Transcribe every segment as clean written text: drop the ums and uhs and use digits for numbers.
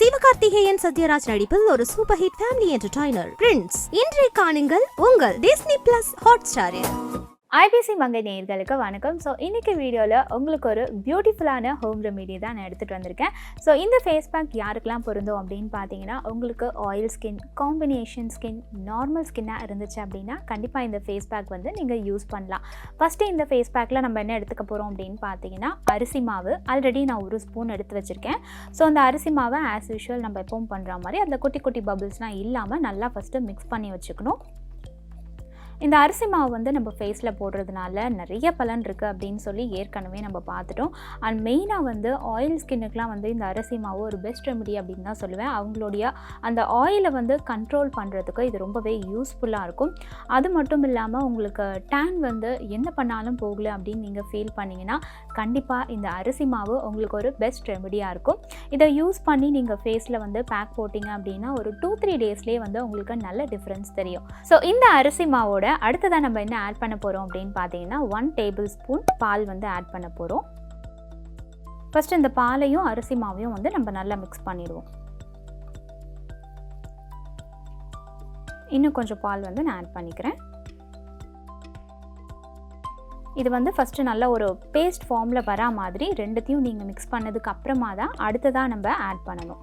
சிவகார்த்திகேயன் சத்யராஜ் நடிப்பில் ஒரு super hit family entertainer Prince. இன்றைய காணுங்கள் உங்கள் டிஸ்னி பிளஸ் ஹாட்ஸ்டாரில். IBC மங்கை நேயர்களுக்கு வணக்கம். ஸோ இன்றைக்கி வீடியோவில் உங்களுக்கு ஒரு பியூட்டிஃபுல்லான ஹோம் ரெமிடி தான் நான் எடுத்துகிட்டு வந்திருக்கேன். ஸோ இந்த ஃபேஸ் பேக் யாருக்கெல்லாம் பொருந்தும் அப்படின்னு பார்த்தீங்கன்னா, உங்களுக்கு oil skin, combination skin, normal ஸ்கின்னாக இருந்துச்சு அப்படின்னா கண்டிப்பாக இந்த ஃபேஸ் பேக் வந்து நீங்கள் யூஸ் பண்ணலாம். ஃபஸ்ட்டு இந்த ஃபேஸ் பேக்கில் நம்ம என்ன எடுத்துக்க போகிறோம் அப்படின்னு பார்த்தீங்கன்னா, அரிசி மாவு. ஆல்ரெடி நான் ஒரு ஸ்பூன் எடுத்து வச்சுருக்கேன். ஸோ அந்த அரிசி மாவை ஆஸ் யூஷுவல் நம்ம எப்பவும் பண்ணுற மாதிரி அதில் குட்டி குட்டி பபிள்ஸ்லாம் இல்லாமல் நல்லா ஃபஸ்ட்டு மிக்ஸ் பண்ணி வச்சுக்கணும். இந்த அரிசி மாவு வந்து நம்ம ஃபேஸில் போடுறதுனால நிறைய பலன் இருக்குது அப்படின்னு சொல்லி ஏற்கனவே நம்ம பார்த்துட்டோம். அண்ட் மெயினாக வந்து ஆயில் ஸ்கின்னுக்கெலாம் வந்து இந்த அரிசி மாவு ஒரு பெஸ்ட் ரெமிடி அப்படின்னு தான் சொல்லுவேன். அவங்களுடைய அந்த ஆயிலை வந்து கண்ட்ரோல் பண்ணுறதுக்கு இது ரொம்பவே யூஸ்ஃபுல்லாக இருக்கும். அது மட்டும் இல்லாமல் உங்களுக்கு டேன் வந்து என்ன பண்ணாலும் போகல அப்படின்னு நீங்கள் ஃபீல் பண்ணிங்கன்னா கண்டிப்பாக இந்த அரிசி மாவு உங்களுக்கு ஒரு பெஸ்ட் ரெமிடியாக இருக்கும். இதை யூஸ் பண்ணி நீங்கள் ஃபேஸில் வந்து பேக் போட்டிங்க அப்படின்னா ஒரு 2-3 டேஸ்லேயே வந்து உங்களுக்கு நல்ல டிஃப்ரென்ஸ் தெரியும். ஸோ இந்த அரிசி மாவோட அடுத்ததான் நம்ம என்ன ஆட் பண்ண போகிறோம் அப்படின்னு பார்த்தீங்கன்னா 1 டேபிள் ஸ்பூன் பால் வந்து ஆட் பண்ண போகிறோம். ஃபஸ்ட்டு இந்த பாலையும் அரிசி மாவையும் வந்து நம்ம நல்லா மிக்ஸ் பண்ணிடுவோம். இன்னும் கொஞ்சம் பால் வந்து நான் ஆட் பண்ணிக்கிறேன். இது வந்து ஃபஸ்ட்டு நல்ல ஒரு பேஸ்ட் ஃபார்மில் வரா மாதிரி ரெண்டுத்தையும் நீங்கள் மிக்ஸ் பண்ணதுக்கு அப்புறமா தான் அடுத்ததாக நம்ம ஆட் பண்ணணும்.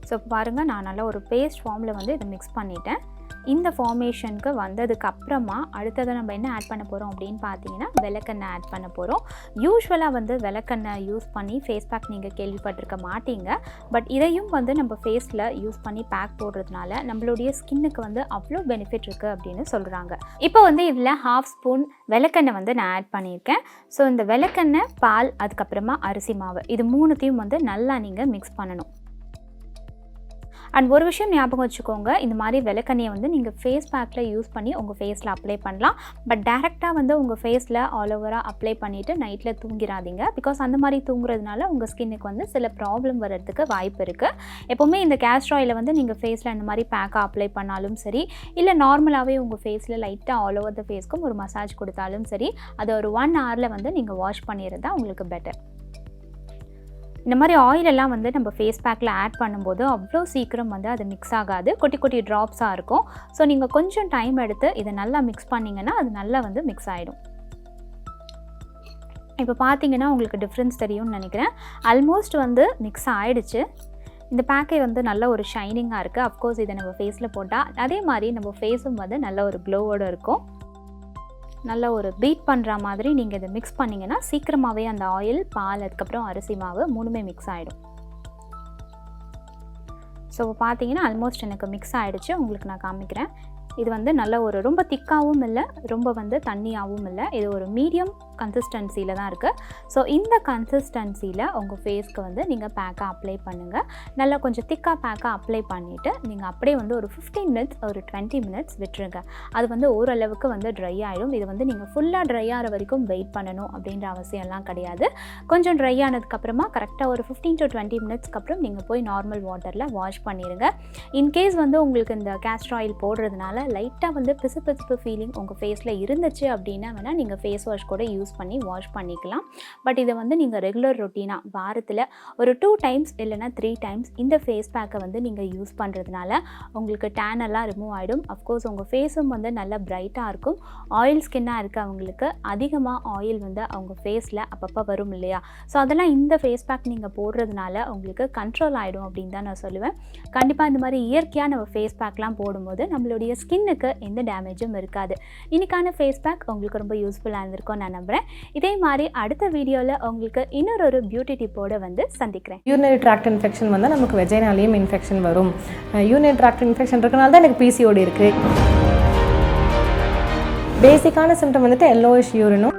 ஸோ பாருங்கள், நான் நல்லா ஒரு பேஸ்ட் ஃபார்மில் வந்து இதை மிக்ஸ் பண்ணிட்டேன். இந்த ஃபார்மேஷனுக்கு வந்ததுக்கு அப்புறமா அடுத்ததை நம்ம என்ன ஆட் பண்ண போகிறோம் அப்படின்னு பார்த்தீங்கன்னா, விளக்கெண்ணெய் ஆட் பண்ண போகிறோம். யூஸ்வலாக வந்து விளக்கெண்ணெய் யூஸ் பண்ணி ஃபேஸ் பேக் நீங்கள் கேள்விப்பட்டிருக்க மாட்டீங்க. பட் இதையும் வந்து நம்ம ஃபேஸில் யூஸ் பண்ணி பேக் போடுறதுனால நம்மளுடைய ஸ்கின்னுக்கு வந்து அவ்வளோ பெனிஃபிட் இருக்குது அப்படின்னு சொல்கிறாங்க. இப்போ வந்து இதில் 1/2 ஸ்பூன் விளக்கெண்ணெய் வந்து நான் ஆட் பண்ணியிருக்கேன். ஸோ இந்த விளக்கெண்ணெய், பால், அதுக்கப்புறமா அரிசி மாவு, இது மூணுத்தையும் வந்து நல்லா நீங்கள் மிக்ஸ் பண்ணணும். அண்ட் ஒரு விஷயம் ஞாபகம் வச்சுக்கோங்க, இந்த மாதிரி விளக்கெண்ணெயை வந்து நீங்கள் ஃபேஸ் பேக்கில் யூஸ் பண்ணி உங்கள் ஃபேஸில் அப்ளை பண்ணலாம். பட் டேரெக்டாக வந்து உங்கள் ஃபேஸில் ஆல் ஓவராக அப்ளை பண்ணிவிட்டு நைட்டில் தூங்கிடாதீங்க. பிகாஸ் அந்த மாதிரி தூங்குறதுனால உங்கள் ஸ்கின்னுக்கு வந்து சில ப்ராப்ளம் வர்றதுக்கு வாய்ப்பு இருக்குது. எப்போவுமே இந்த கேஸ்டர் ஆயிலை வந்து நீங்கள் ஃபேஸில் இந்த மாதிரி பேக்காக அப்ளை பண்ணாலும் சரி, இல்லை நார்மலாகவே உங்கள் ஃபேஸில் லைட்டாக ஆல் ஓவர் த ஃபேஸ்க்கும் ஒரு மசாஜ் கொடுத்தாலும் சரி, அதை ஒரு 1 ஹவரில் வந்து நீங்கள் வாஷ் பண்ணியிருந்தால் உங்களுக்கு பெட்டர். இந்த மாதிரி ஆயிலெல்லாம் வந்து நம்ம ஃபேஸ் பேக்கில் ஆட் பண்ணும்போது அவ்வளோ சீக்கிரம் வந்து அது மிக்ஸ் ஆகாது, குட்டி குட்டி ட்ராப்ஸாக இருக்கும். ஸோ நீங்கள் கொஞ்சம் டைம் எடுத்து இதை நல்லா மிக்ஸ் பண்ணிங்கன்னா அது நல்லா வந்து மிக்ஸ் ஆகிடும். இப்போ பார்த்தீங்கன்னா உங்களுக்கு டிஃப்ரென்ஸ் தெரியும்னு நினைக்கிறேன். ஆல்மோஸ்ட் வந்து மிக்ஸ் ஆகிடுச்சு. இந்த பேக்கை வந்து நல்ல ஒரு ஷைனிங்காக இருக்குது. அஃப்கோர்ஸ் இதை நம்ம ஃபேஸில் போட்டால் அதே மாதிரி நம்ம ஃபேஸும் வந்து நல்ல ஒரு க்ளோவோடு இருக்கும். நல்ல ஒரு பீட் பண்ணுற மாதிரி நீங்கள் இதை மிக்ஸ் பண்ணிங்கன்னா சீக்கிரமாகவே அந்த ஆயில், பால், அதுக்கப்புறம் அரிசி மாவு மூணுமே மிக்ஸ் ஆகிடும். ஸோ பார்த்தீங்கன்னா ஆல்மோஸ்ட் எனக்கு மிக்ஸ் ஆகிடுச்சு. உங்களுக்கு நான் காமிக்கிறேன். இது வந்து நல்ல ஒரு ரொம்ப திக்காகவும் இல்லை, ரொம்ப வந்து தண்ணியாகவும் இல்லை. இது ஒரு மீடியம் கன்சிஸ்டன்சியில் தான் இருக்குது. ஸோ இந்த கன்சிஸ்டன்சியில் உங்கள் ஃபேஸ்க்கு வந்து நீங்கள் பேக்காக அப்ளை பண்ணுங்கள். நல்லா கொஞ்சம் திக்காக பேக்காக அப்ளை பண்ணிவிட்டு நீங்கள் அப்படியே வந்து ஒரு 15 மினிட்ஸ், ஒரு 20 மினிட்ஸ் விட்டுருங்க. அது வந்து ஓரளவுக்கு வந்து ட்ரை ஆகிடும். இது வந்து நீங்கள் ஃபுல்லாக ட்ரை ஆகிற வரைக்கும் வெயிட் பண்ணணும் அப்படின்ற அவசியம்லாம் கிடையாது. கொஞ்சம் ட்ரை ஆனதுக்கப்புறமா கரெக்டாக ஒரு 15 to 20 மினிட்ஸ்க்கு அப்புறம் நீங்கள் போய் நார்மல் வாட்டரில் வாஷ் பண்ணிடுங்க. இன்கேஸ் வந்து உங்களுக்கு இந்த கேஸ்டர் ஆயில் போடுறதுனால லைட்டாக வந்து பிசுபிசுப்பு ஃபீலிங் உங்கள் ஃபேஸில் இருந்துச்சு அப்படின்னா வேணால் நீங்கள் ஃபேஸ் வாஷ் கூட யூஸ் பண்ணி வாஷ் பண்ணிக்கலாம். பட் இதை வந்து நீங்கள் ரெகுலர் ரொட்டீனாக வாரத்தில் ஒரு 2 டைம்ஸ் இல்லைனா 3 டைம்ஸ் இந்த ஃபேஸ் பேக்கை வந்து நீங்கள் யூஸ் பண்ணுறதுனால உங்களுக்கு டேன் எல்லாம் ரிமூவ் ஆகிடும். அஃப்கோர்ஸ் உங்கள் ஃபேஸும் வந்து நல்லா பிரைட்டாக இருக்கும். ஆயில் ஸ்கின்னாக இருக்க அவங்களுக்கு அதிகமாக ஆயில் வந்து அவங்க ஃபேஸில் அப்பப்போ வரும் இல்லையா? ஸோ அதெல்லாம் இந்த ஃபேஸ் பேக் நீங்கள் போடுறதுனால உங்களுக்கு கண்ட்ரோல் ஆகிடும் அப்படின்னு தான் நான் சொல்லுவேன். கண்டிப்பாக இந்த மாதிரி இயற்கையாக நம்ம ஃபேஸ் பேக்லாம் போடும்போது நம்மளுடைய ஸ்கின்னுக்கு எந்த டேமேஜும் இருக்காது. இன்னைக்கான ஃபேஸ் பேக் உங்களுக்கு ரொம்ப யூஸ்ஃபுல்லாக இருந்திருக்கும் நான் நம்புகிறேன். இதே மாதிரி அடுத்த வீடியோவில் உங்களுக்கு இன்னொரு பியூட்டி டிப்போடு வந்து சந்திக்கிறேன். யூரினரி ட்ராக்ட் இன்ஃபெக்ஷன் வந்து நமக்கு வெஜைனாலேயும் இன்ஃபெக்ஷன் வரும். யூரினரி ட்ராக்ட் இன்ஃபெக்ஷன் இருக்கனால தான் எனக்கு PCOD இருக்குது. பேசிக்கான சிம்டம் வந்துட்டு yellowish யூரினும்